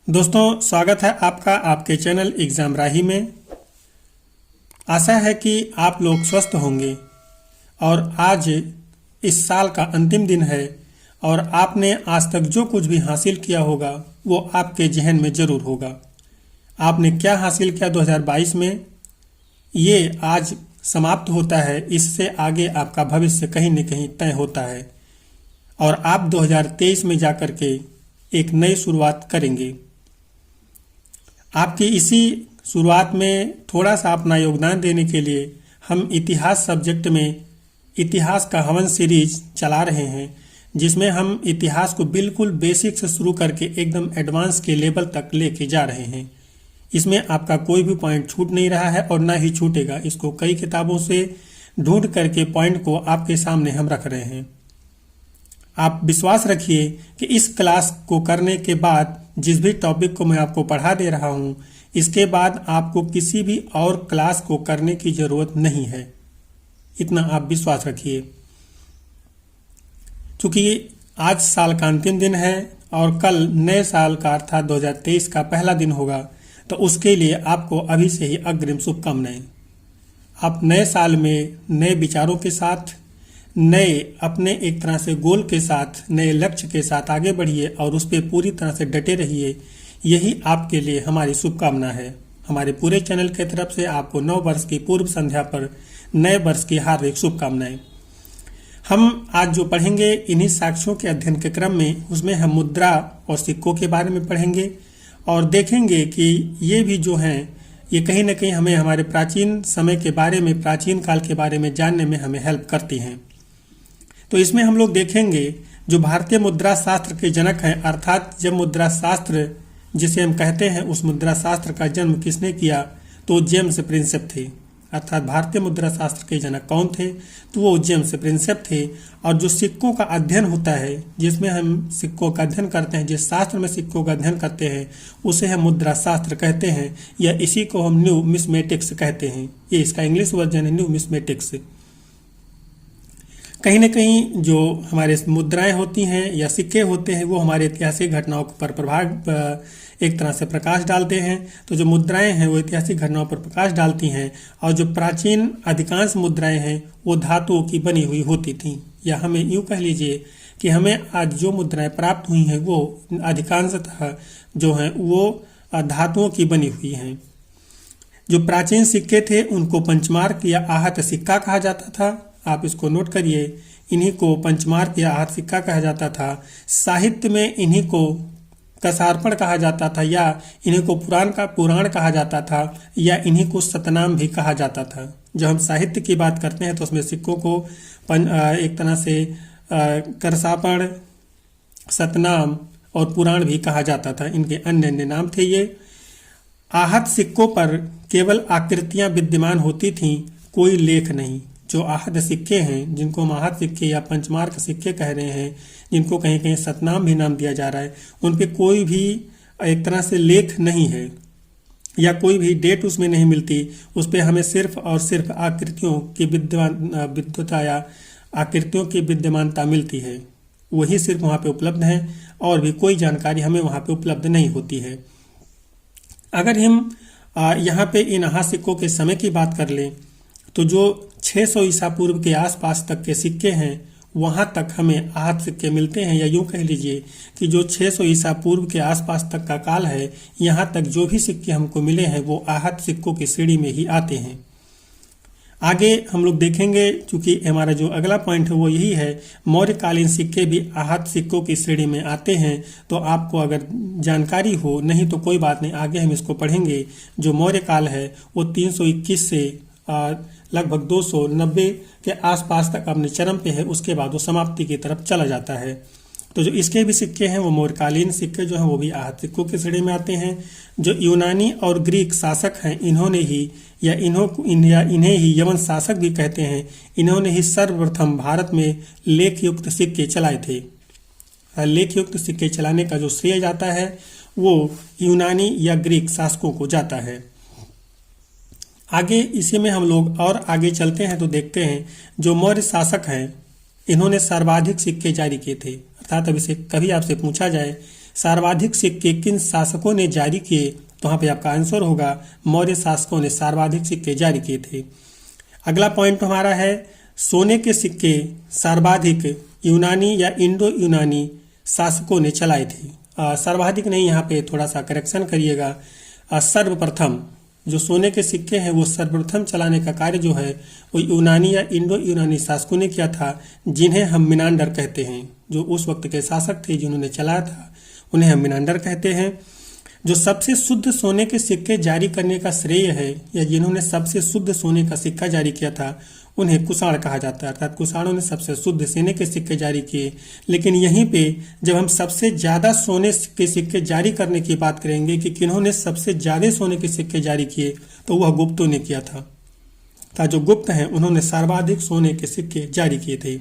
दोस्तों, स्वागत है आपका आपके चैनल एग्जाम राही में। आशा है कि आप लोग स्वस्थ होंगे और आज इस साल का अंतिम दिन है और आपने आज तक जो कुछ भी हासिल किया होगा वो आपके जहन में जरूर होगा। आपने क्या हासिल किया 2022 में, ये आज समाप्त होता है। इससे आगे आपका भविष्य कहीं न कहीं तय होता है और आप 2023 में जाकर के एक नई शुरुआत करेंगे। आपकी इसी शुरुआत में थोड़ा सा अपना योगदान देने के लिए हम इतिहास सब्जेक्ट में इतिहास का हवन सीरीज चला रहे हैं, जिसमें हम इतिहास को बिल्कुल बेसिक से शुरू करके एकदम एडवांस के लेवल तक लेके जा रहे हैं। इसमें आपका कोई भी पॉइंट छूट नहीं रहा है और ना ही छूटेगा। इसको कई किताबों से ढूंढ करके पॉइंट को आपके सामने हम रख रहे हैं। आप विश्वास रखिए कि इस क्लास को करने के बाद जिस भी टॉपिक को मैं आपको पढ़ा दे रहा हूं, इसके बाद आपको किसी भी और क्लास को करने की जरूरत नहीं है। इतना आप विश्वास रखिए। क्योंकि आज साल का अंतिम दिन है और कल नए साल का अर्थात 2023 का पहला दिन होगा, तो उसके लिए आपको अभी से ही अग्रिम शुभकामनाएं। आप नए साल में नए विचारों के साथ, नए अपने एक तरह से गोल के साथ, नए लक्ष्य के साथ आगे बढ़िए और उस पर पूरी तरह से डटे रहिए। यही आपके लिए हमारी शुभकामना है। हमारे पूरे चैनल की तरफ से आपको नव वर्ष की पूर्व संध्या पर नए वर्ष की हार्दिक शुभकामनाएं। हम आज जो पढ़ेंगे इन्हीं साक्ष्यों के अध्ययन के क्रम में, उसमें हम मुद्रा और सिक्कों के बारे में पढ़ेंगे और देखेंगे कि ये भी जो हैं ये कहीं न कहीं हमें हमारे प्राचीन समय के बारे में, प्राचीन काल के बारे में जानने में हमें हेल्प करती हैं। तो इसमें हम लोग देखेंगे जो भारतीय मुद्रा शास्त्र के जनक हैं, अर्थात जब मुद्रा शास्त्र जिसे हम कहते हैं उस मुद्रा शास्त्र का जन्म किसने किया, तो जेम्स प्रिंसेप थे। अर्थात भारतीय मुद्रा शास्त्र के जनक कौन थे, तो वो जेम्स प्रिंसेप थे। और जो सिक्कों का अध्ययन होता है, जिसमें हम सिक्कों का अध्ययन करते हैं, जिस शास्त्र में सिक्कों का अध्ययन करते हैं, उसे हम मुद्रा शास्त्र कहते हैं, या इसी को हम न्यूमिस्मेटिक्स कहते हैं। ये इसका इंग्लिश वर्जन है, न्यूमिस्मेटिक्स। कहीं न कहीं जो हमारे मुद्राएं होती हैं या सिक्के होते हैं, वो हमारे ऐतिहासिक घटनाओं पर एक तरह से प्रकाश डालते हैं। तो जो मुद्राएं हैं वो ऐतिहासिक घटनाओं पर प्रकाश डालती हैं और जो प्राचीन अधिकांश मुद्राएं हैं वो धातुओं की बनी हुई होती थीं। या हमें यूँ कह लीजिए कि हमें आज जो मुद्राएं प्राप्त हुई हैं वो अधिकांशतः जो हैं वो धातुओं की बनी हुई हैं। जो प्राचीन सिक्के थे उनको पंचमार्क या आहत सिक्का कहा जाता था। आप इसको नोट करिए, इन्हीं को पंचमार्क या आहत सिक्का कहा जाता था। साहित्य में इन्हीं को कसार्पण कहा जाता था, या इन्हीं को पुराण कहा जाता था, या इन्हीं को सतनाम भी कहा जाता था। जब हम साहित्य की बात करते हैं तो उसमें सिक्कों को एक तरह से करसापण, सतनाम और पुराण भी कहा जाता था। इनके अन्य अन्य नाम थे ये। आहत सिक्कों पर केवल आकृतियां विद्यमान होती थीं, कोई लेख नहीं। जो आहत सिक्के हैं, जिनको हम आहत सिक्के या पंचमार्क सिक्के कह रहे हैं, जिनको कहीं कहीं सतनाम भी नाम दिया जा रहा है, उन पे कोई भी एक तरह से लेख नहीं है या कोई भी डेट उसमें नहीं मिलती। उस पे हमें सिर्फ और सिर्फ आकृतियों की विद्वता या आकृतियों की विद्यमानता मिलती है। वही सिर्फ वहाँ पे उपलब्ध है और भी कोई जानकारी हमें वहाँ पे उपलब्ध नहीं होती है। अगर हम यहाँ पे इन आहत सिक्कों के समय की बात कर लें तो जो 600 ईसा पूर्व के आसपास तक के सिक्के हैं वहां तक हमें आहत सिक्के मिलते हैं। या यूं कह लीजिए कि जो 600 ईसा पूर्व के आसपास तक का काल है, यहां तक जो भी सिक्के हमको मिले हैं वो आहत सिक्कों की श्रेणी में ही आते हैं। आगे हम लोग देखेंगे, क्योंकि हमारा जो अगला पॉइंट है वो यही है, मौर्यकालीन सिक्के भी आहत सिक्कों की श्रेणी में आते हैं। तो आपको अगर जानकारी हो, नहीं तो कोई बात नहीं, आगे हम इसको पढ़ेंगे। जो मौर्य काल है वो 321 से लगभग 290 के आसपास तक अपने चरम पे है, उसके बाद वो समाप्ति की तरफ चला जाता है। तो जो इसके भी सिक्के हैं वो मौर्यकालीन सिक्के जो हैं वो भी आहत सिक्कों की श्रेणी में आते हैं। जो यूनानी और ग्रीक शासक हैं, इन्होंने ही या इन्हें ही यवन शासक भी कहते हैं, इन्होंने ही सर्वप्रथम भारत में लेखयुक्त सिक्के चलाए थे। लेखयुक्त सिक्के चलाने का जो श्रेय जाता है वो यूनानी या ग्रीक शासकों को जाता है। आगे इसी में हम लोग और आगे चलते हैं तो देखते हैं जो मौर्य शासक हैं इन्होंने सर्वाधिक सिक्के जारी किए थे। अर्थात अभी से कभी आपसे पूछा जाए सर्वाधिक सिक्के किन शासकों ने जारी किए? तो यहाँ पे आपका आंसर होगा मौर्य शासकों ने सर्वाधिक सिक्के जारी किए थे। अगला पॉइंट हमारा है सोने के सिक्के सर्वाधिक यूनानी या इंडो यूनानी शासकों ने चलाए थे। सर्वाधिक नहीं, यहाँ पे थोड़ा सा करेक्शन करिएगा। सर्वप्रथम जो सोने के सिक्के हैं वो सर्वप्रथम चलाने का कार्य जो है वो यूनानी या इंडो यूनानी शासकों ने किया था, जिन्हें हम मिनांडर कहते हैं। जो उस वक्त के शासक थे जिन्होंने चलाया था उन्हें हम मिनांडर कहते हैं। जो सबसे शुद्ध सोने के सिक्के जारी करने का श्रेय है या जिन्होंने सबसे शुद्ध सोने का सिक्का जारी किया था उन्हें कुषाण कहा जाता है, अर्थात कुषाणों ने सबसे शुद्ध सोने के सिक्के जारी किए। लेकिन यहीं पे जब हम सबसे ज्यादा सोने के सिक्के जारी करने की बात करेंगे कि किन्होंने सबसे ज्यादा सोने के सिक्के जारी किए, तो वह गुप्तों ने किया था। जो गुप्त हैं उन्होंने सर्वाधिक सोने के सिक्के जारी किए थे।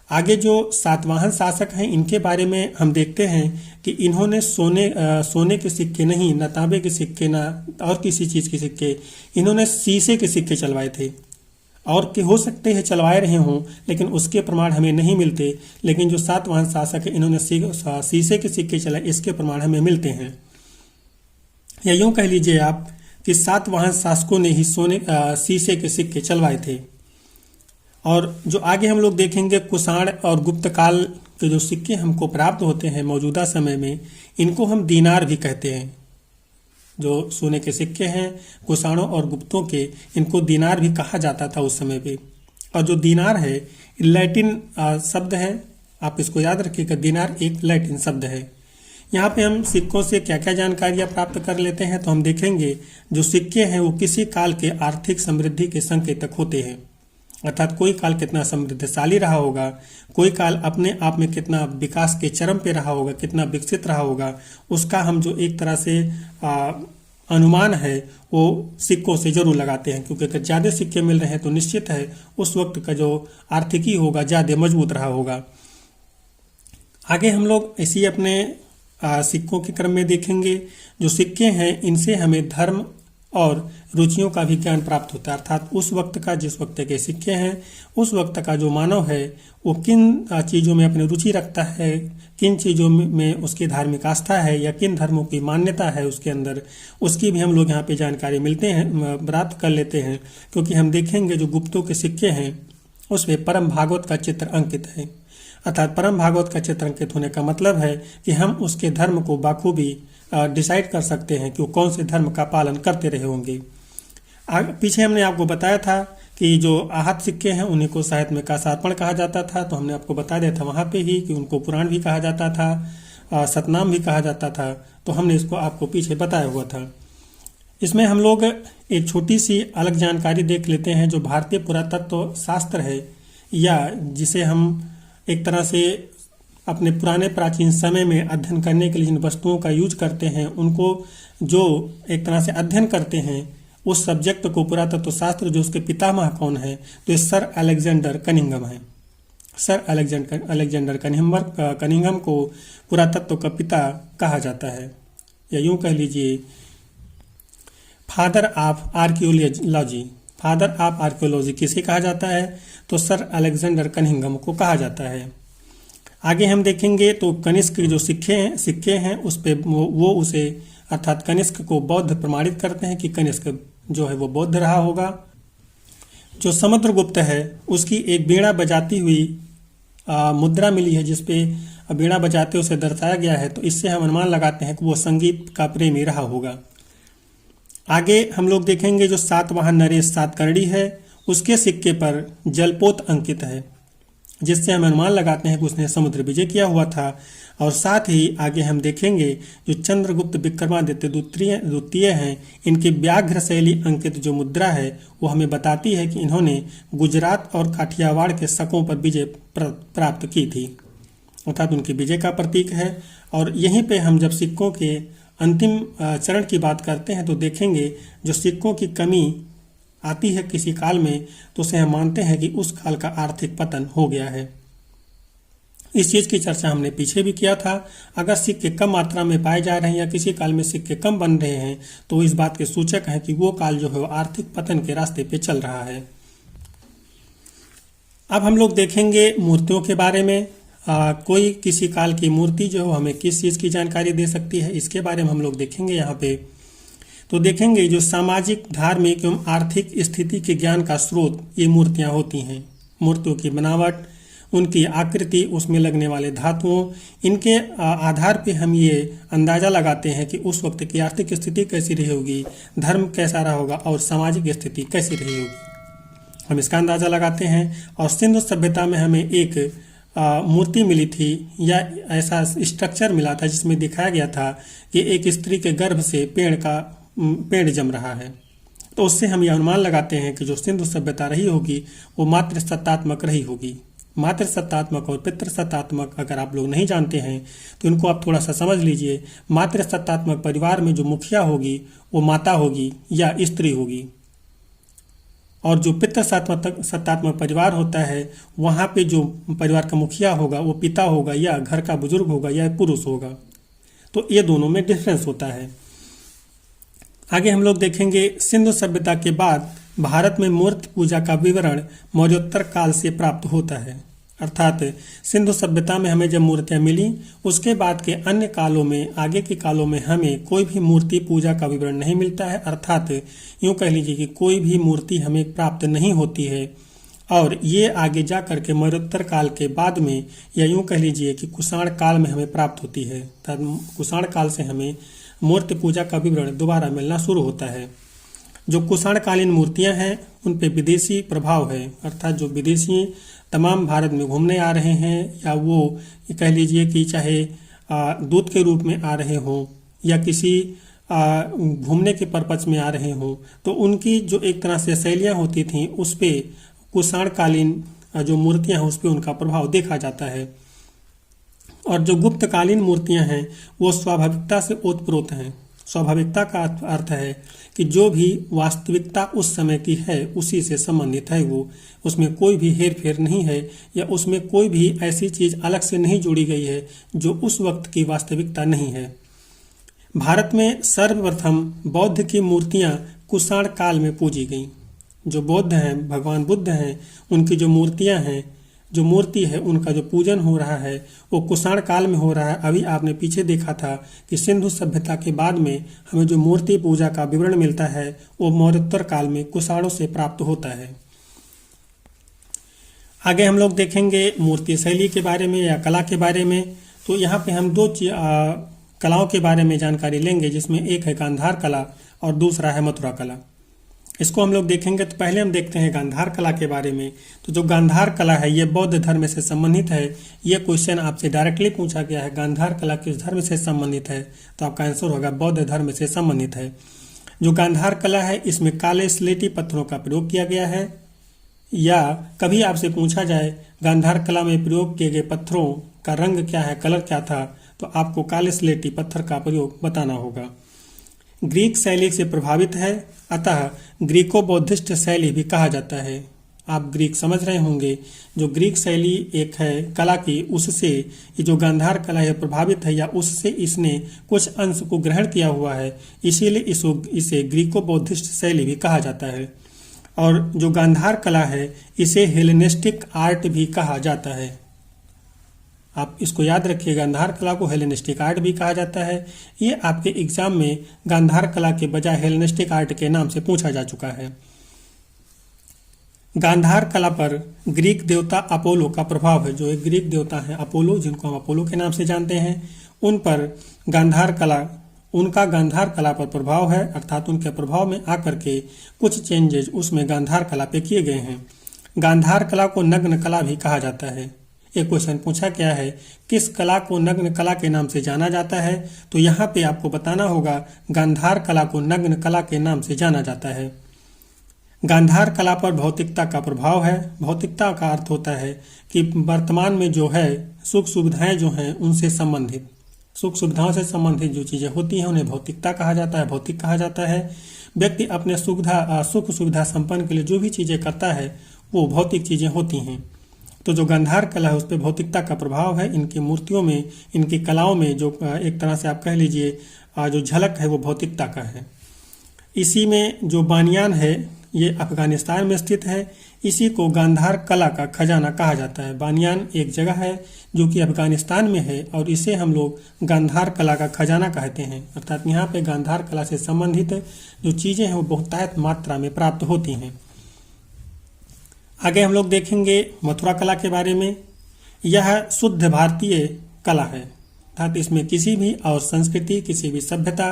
आगे जो सातवाहन शासक हैं इनके बारे में हम देखते हैं कि इन्होंने सोने के सिक्के नहीं, न तांबे के सिक्के, न और किसी चीज के सिक्के, इन्होंने शीशे के सिक्के चलवाए थे। और कि हो सकते हैं चलवाए रहे हों लेकिन उसके प्रमाण हमें नहीं मिलते। लेकिन जो सातवाहन शासक है इन्होंने शीशे के सिक्के चलाए, इसके प्रमाण हमें मिलते हैं। या यूं कह लीजिए आप कि सातवाहन शासकों ने ही शीशे के सिक्के चलवाए थे। और जो आगे हम लोग देखेंगे कुषाण और गुप्त काल के जो सिक्के हमको प्राप्त होते हैं मौजूदा समय में, इनको हम दीनार भी कहते हैं। जो सोने के सिक्के हैं कुषाणों और गुप्तों के, इनको दीनार भी कहा जाता था उस समय पे। और जो दीनार है लैटिन शब्द है, आप इसको याद रखिएगा, दीनार एक लैटिन शब्द है। यहाँ पे हम सिक्कों से क्या क्या जानकारियां प्राप्त कर लेते हैं, तो हम देखेंगे जो सिक्के हैं वो किसी काल के आर्थिक समृद्धि के संकेतक होते हैं। अर्थात कोई काल कितना समृद्धशाली रहा होगा, कोई काल अपने आप में कितना विकास के चरम पे रहा होगा, कितना विकसित रहा होगा, उसका हम जो एक तरह से अनुमान है वो सिक्कों से जरूर लगाते हैं। क्योंकि अगर ज्यादा सिक्के मिल रहे हैं तो निश्चित है उस वक्त का जो आर्थिकी होगा ज्यादा मजबूत रहा होगा। आगे हम लोग इसी अपने सिक्कों के क्रम में देखेंगे जो सिक्के हैं इनसे हमें धर्म और रुचियों का भी ज्ञान प्राप्त होता है। अर्थात उस वक्त का, जिस वक्त के सिक्के हैं, उस वक्त का जो मानव है वो किन चीज़ों में अपनी रुचि रखता है, किन चीज़ों में उसकी धार्मिक आस्था है या किन धर्मों की मान्यता है उसके अंदर, उसकी भी हम लोग यहाँ पे जानकारी प्राप्त कर लेते हैं। क्योंकि हम देखेंगे जो गुप्तों के सिक्के हैं उसमें परम भागवत का चित्र अंकित है। अर्थात परम भागवत का चित्र अंकित होने का मतलब है कि हम उसके धर्म को बाखूबी डिसाइड कर सकते हैं कि वो कौन से धर्म का पालन करते रहे होंगे। पीछे हमने आपको बताया था कि जो आहत सिक्के हैं उन्हीं को साहित्य में कासार्पण कहा जाता था, तो हमने आपको बता दिया था वहाँ पे ही कि उनको पुराण भी कहा जाता था, सतनाम भी कहा जाता था। तो हमने इसको आपको पीछे बताया हुआ था। इसमें हम लोग एक छोटी सी अलग जानकारी देख लेते हैं। जो भारतीय पुरातत्व शास्त्र है या जिसे हम एक तरह से अपने पुराने प्राचीन समय में अध्ययन करने के लिए जिन वस्तुओं का यूज करते हैं उनको जो एक तरह से अध्ययन करते हैं उस सब्जेक्ट को पुरातत्व शास्त्र, जो उसके पितामह कौन है, तो ये सर अलेक्जेंडर कनिंघम है। सर अलेक्जेंडर कनिंघम को पुरातत्व का पिता कहा जाता है, या यूं कह लीजिए father of archaeology. Father of archaeology किसे कहा जाता है, तो सर अलेक्जेंडर कनिंघम को कहा जाता है। आगे हम देखेंगे तो कनिष्क जो सिक्के हैं उस पे वो उसे अर्थात कनिष्क को बौद्ध प्रमाणित करते हैं कि कनिष्क जो है वो बौद्ध रहा होगा। जो समुद्रगुप्त है उसकी एक वीणा बजाती हुई मुद्रा मिली है जिसपे वीणा बजाते उसे दर्शाया गया है, तो इससे हम अनुमान लगाते हैं कि वो संगीत का प्रेमी रहा होगा। आगे हम लोग देखेंगे जो सातवाहन नरेश सातकर्णी है उसके सिक्के पर जलपोत अंकित है, जिससे हम अनुमान लगाते हैं कि उसने समुद्र विजय किया हुआ था। और साथ ही आगे हम देखेंगे जो चंद्रगुप्त विक्रमादित्य द्वितीय हैं, इनकी व्याघ्र शैली अंकित जो मुद्रा है वो हमें बताती है कि इन्होंने गुजरात और काठियावाड़ के शकों पर विजय प्राप्त की थी, अर्थात उनकी विजय का प्रतीक है। और यहीं पे हम जब सिक्कों के अंतिम चरण की बात करते हैं तो देखेंगे जो सिक्कों की कमी आती है किसी काल में तो उसे हम मानते हैं कि उस काल का आर्थिक पतन हो गया है। इस चीज की चर्चा हमने पीछे भी किया था। अगर सिक्के कम मात्रा में पाए जा रहे हैं या किसी काल में सिक्के कम बन रहे हैं तो इस बात के सूचक है कि वो काल जो है वो आर्थिक पतन के रास्ते पे चल रहा है। अब हम लोग देखेंगे मूर्तियों के बारे में। कोई किसी काल की मूर्ति जो है हमें किस चीज़ की जानकारी दे सकती है, इसके बारे में हम लोग देखेंगे यहाँ पे। तो देखेंगे जो सामाजिक, धार्मिक एवं आर्थिक स्थिति के ज्ञान का स्रोत ये मूर्तियाँ होती हैं। मूर्तियों की बनावट, उनकी आकृति, उसमें लगने वाले धातुओं, इनके आधार पे हम ये अंदाज़ा लगाते हैं कि उस वक्त की आर्थिक स्थिति कैसी रही होगी, धर्म कैसा रहा होगा और सामाजिक स्थिति कैसी रही होगी, हम इसका अंदाज़ा लगाते हैं। और सिंधु सभ्यता में हमें एक मूर्ति मिली थी या ऐसा स्ट्रक्चर मिला था जिसमें दिखाया गया था कि एक स्त्री के गर्भ से पेड़ जम रहा है। तो उससे हम यह अनुमान लगाते हैं कि जो सिंधु सभ्यता रही होगी वो मातृ सत्तात्मक रही होगी। मातृ सत्तात्मक और पितृ सत्तात्मक अगर आप लोग नहीं जानते हैं तो इनको आप थोड़ा सा समझ लीजिए। मातृ सत्तात्मक परिवार में जो मुखिया होगी वो माता होगी या स्त्री होगी, और जो पितृ सत्तात्मक परिवार होता है वहाँ पे जो परिवार का मुखिया होगा वो पिता होगा या घर का बुजुर्ग होगा या पुरुष होगा। तो ये दोनों में डिफरेंस होता है। आगे हम लोग देखेंगे सिंधु सभ्यता के बाद भारत में मूर्ति पूजा का विवरण मौर्योत्तर काल से प्राप्त होता है। अर्थात सिंधु सभ्यता में हमें जब मूर्तियाँ मिली उसके बाद के अन्य कालों में, आगे के कालों में हमें कोई भी मूर्ति पूजा का विवरण नहीं मिलता है। अर्थात यूँ कह लीजिए कि कोई भी मूर्ति हमें प्राप्त नहीं होती है। और ये आगे जा करके मौर्योत्तर काल के बाद में, या यूँ कह लीजिए कि कुषाण काल में हमें प्राप्त होती है। कुषाण काल से हमें मूर्ति पूजा का विवरण दोबारा मिलना शुरू होता है। जो कुषाणकालीन मूर्तियां हैं उन पे विदेशी प्रभाव है। अर्थात जो विदेशी तमाम भारत में घूमने आ रहे हैं, या वो कह लीजिए कि चाहे दूत के रूप में आ रहे हों या किसी घूमने के पर्पज में आ रहे हों, तो उनकी जो एक तरह से शैलियाँ होती थीं उस पे कुषाणकालीन जो मूर्तियाँ हैं उस पे उनका प्रभाव देखा जाता है। और जो गुप्तकालीन मूर्तियाँ हैं वो स्वाभाविकता से ओतप्रोत हैं। स्वाभाविकता का अर्थ है कि जो भी वास्तविकता उस समय की है उसी से संबंधित है, वो उसमें कोई भी हेर फेर नहीं है या उसमें कोई भी ऐसी चीज़ अलग से नहीं जोड़ी गई है जो उस वक्त की वास्तविकता नहीं है। भारत में सर्वप्रथम बौद्ध की मूर्तियाँ कुषाण काल में पूजी गईं। जो बौद्ध हैं, भगवान बुद्ध हैं, उनकी जो मूर्तियाँ हैं, जो मूर्ति है उनका जो पूजन हो रहा है वो कुषाण काल में हो रहा है। अभी आपने पीछे देखा था कि सिंधु सभ्यता के बाद में हमें जो मूर्ति पूजा का विवरण मिलता है वो मौर्योत्तर काल में कुषाणों से प्राप्त होता है। आगे हम लोग देखेंगे मूर्ति शैली के बारे में या कला के बारे में। तो यहाँ पे हम दो कलाओं के बारे में जानकारी लेंगे, जिसमें एक है गांधार कला और दूसरा है मथुरा कला। इसको हम लोग देखेंगे। तो पहले हम देखते हैं गांधार कला के बारे में। तो जो गांधार कला है ये बौद्ध धर्म से संबंधित है। ये क्वेश्चन आपसे डायरेक्टली पूछा गया है, गांधार कला किस धर्म से संबंधित है, तो आपका आंसर होगा बौद्ध धर्म से संबंधित है। जो गांधार कला है इसमें काले स्लेटी पत्थरों का प्रयोग किया गया है। या कभी आपसे पूछा जाए गांधार कला में प्रयोग किए गए पत्थरों का रंग क्या है, कलर क्या था, तो आपको काले स्लेटी पत्थर का प्रयोग बताना होगा। ग्रीक शैली से प्रभावित है, अतः ग्रीको बौद्धिस्ट शैली भी कहा जाता है। आप ग्रीक समझ रहे होंगे। जो ग्रीक शैली एक है कला की, उससे ये जो गांधार कला है प्रभावित है या उससे इसने कुछ अंश को ग्रहण किया हुआ है, इसीलिए इसे ग्रीको बौद्धिस्ट शैली भी कहा जाता है। और जो गांधार कला है इसे हेलेनिस्टिक आर्ट भी कहा जाता है। आप इसको याद रखिए, गांधार कला को हेलेनिस्टिक आर्ट भी कहा जाता है। ये आपके एग्जाम में गांधार कला के बजाय हेलेनिस्टिक आर्ट के नाम से पूछा जा चुका है। गांधार कला पर ग्रीक देवता अपोलो का प्रभाव है। जो एक ग्रीक देवता है अपोलो, जिनको हम अपोलो के नाम से जानते हैं, उन पर उनका गांधार कला पर प्रभाव है। अर्थात उनके प्रभाव में आकर के कुछ चेंजेज उसमें गांधार कला पे किए गए हैं। गांधार कला को नग्न कला भी कहा जाता है। एक क्वेश्चन पूछा गया है किस कला को नग्न कला के नाम से जाना जाता है, तो यहाँ पे आपको बताना होगा गांधार कला को नग्न कला के नाम से जाना जाता है। गांधार कला पर भौतिकता का प्रभाव है। भौतिकता का अर्थ होता है कि वर्तमान में जो है सुख सुविधाएं जो हैं उनसे संबंधित, सुख सुविधाओं से संबंधित जो चीज़ें होती हैं उन्हें भौतिकता कहा जाता है, भौतिक कहा जाता है। व्यक्ति अपने सुख सुविधा संपन्न के लिए जो भी चीज़ें करता है वो भौतिक चीज़ें होती हैं। तो जो गांधार कला है उस पर भौतिकता का प्रभाव है। इनकी मूर्तियों में, इनकी कलाओं में जो एक तरह से आप कह लीजिए जो झलक है वो भौतिकता का है। इसी में जो बानियान है ये अफगानिस्तान में स्थित है। इसी को गांधार कला का खजाना कहा जाता है। बानियान एक जगह है जो कि अफगानिस्तान में है और इसे हम लोग गांधार कला का खजाना कहते हैं। अर्थात यहाँ पे गांधार कला से संबंधित जो चीज़ें हैं वो बहुतायत मात्रा में प्राप्त होती हैं। आगे हम लोग देखेंगे मथुरा कला के बारे में। यह शुद्ध भारतीय कला है, अर्थात इसमें किसी भी और संस्कृति, किसी भी सभ्यता,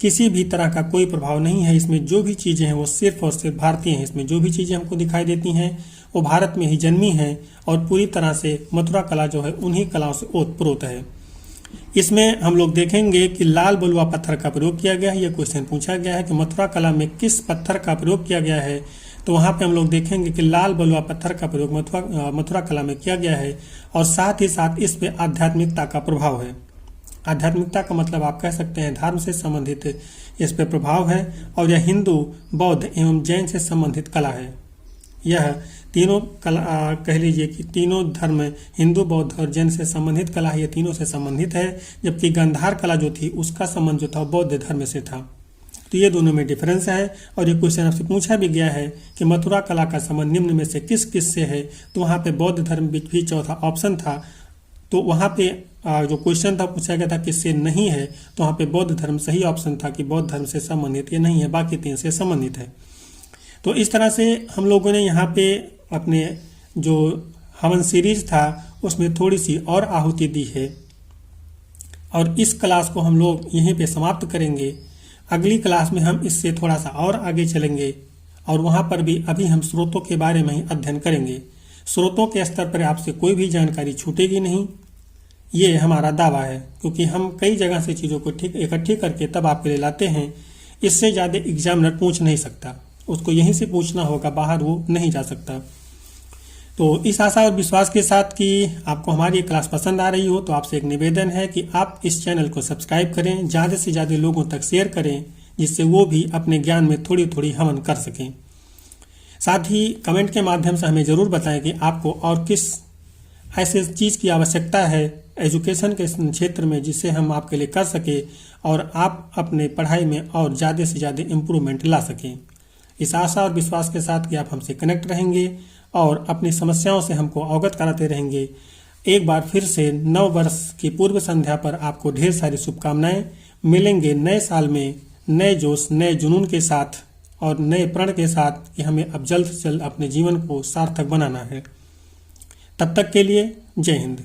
किसी भी तरह का कोई प्रभाव नहीं है। इसमें जो भी चीज़ें हैं वो सिर्फ और सिर्फ भारतीय हैं। इसमें जो भी चीज़ें हमको दिखाई देती हैं वो भारत में ही जन्मी हैं और पूरी तरह से मथुरा कला जो है उन्हीं कलाओं से ओतप्रोत है। इसमें हम लोग देखेंगे कि लाल बलुआ पत्थर का प्रयोग किया गया है। यह क्वेश्चन पूछा गया है कि मथुरा कला में किस पत्थर का प्रयोग किया गया है, तो वहाँ पे हम लोग देखेंगे कि लाल बलुआ पत्थर का प्रयोग मथुरा कला में किया गया है और साथ ही साथ इस पे आध्यात्मिकता का प्रभाव है। आध्यात्मिकता का मतलब आप कह सकते हैं धर्म से संबंधित इस पे प्रभाव है और यह हिंदू, बौद्ध एवं जैन से संबंधित कला है। यह तीनों कला कह लीजिए कि तीनों धर्म हिंदू, बौद्ध और जैन से संबंधित कला है, ये तीनों से संबंधित है। जबकि गांधार कला जो थी उसका संबंध जो था बौद्ध धर्म से था। तो ये दोनों में डिफरेंस है। और ये क्वेश्चन आपसे पूछा भी गया है कि मथुरा कला का संबंध निम्न में से किस किस से है, तो वहाँ पे बौद्ध धर्म भी चौथा ऑप्शन था। तो वहाँ पे जो क्वेश्चन था पूछा गया था किससे नहीं है, तो वहाँ पे बौद्ध धर्म सही ऑप्शन था कि बौद्ध धर्म से संबंधित ये नहीं है, बाकी तीन से संबंधित है। तो इस तरह से हम लोगों ने यहाँ पे अपने जो हवन सीरीज था उसमें थोड़ी सी और आहुति दी है और इस क्लास को हम लोग यहीं पे समाप्त करेंगे। अगली क्लास में हम इससे थोड़ा सा और आगे चलेंगे और वहाँ पर भी अभी हम स्रोतों के बारे में ही अध्ययन करेंगे। स्रोतों के स्तर पर आपसे कोई भी जानकारी छूटेगी नहीं, ये हमारा दावा है, क्योंकि हम कई जगह से चीज़ों को इकट्ठी करके तब आपके लिए लाते हैं। इससे ज़्यादा एग्जामिनर पूछ नहीं सकता, उसको यहीं से पूछना होगा, बाहर वो नहीं जा सकता। तो इस आशा और विश्वास के साथ कि आपको हमारी ये क्लास पसंद आ रही हो, तो आपसे एक निवेदन है कि आप इस चैनल को सब्सक्राइब करें, ज़्यादा से ज़्यादा लोगों तक शेयर करें, जिससे वो भी अपने ज्ञान में थोड़ी थोड़ी हवन कर सकें। साथ ही कमेंट के माध्यम से हमें ज़रूर बताएं कि आपको और किस ऐसे चीज़ की आवश्यकता है एजुकेशन के क्षेत्र में जिससे हम आपके लिए कर सके और आप अपने पढ़ाई में और ज़्यादा से ज़्यादा इम्प्रूवमेंट ला सकें। इस आशा और विश्वास के साथ कि आप हमसे कनेक्ट रहेंगे और अपनी समस्याओं से हमको अवगत कराते रहेंगे। एक बार फिर से नव वर्ष की पूर्व संध्या पर आपको ढेर सारी शुभकामनाएं। मिलेंगे नए साल में नए जोश, नए जुनून के साथ और नए प्रण के साथ कि हमें अब जल्द से जल्द अपने जीवन को सार्थक बनाना है। तब तक के लिए जय हिंद।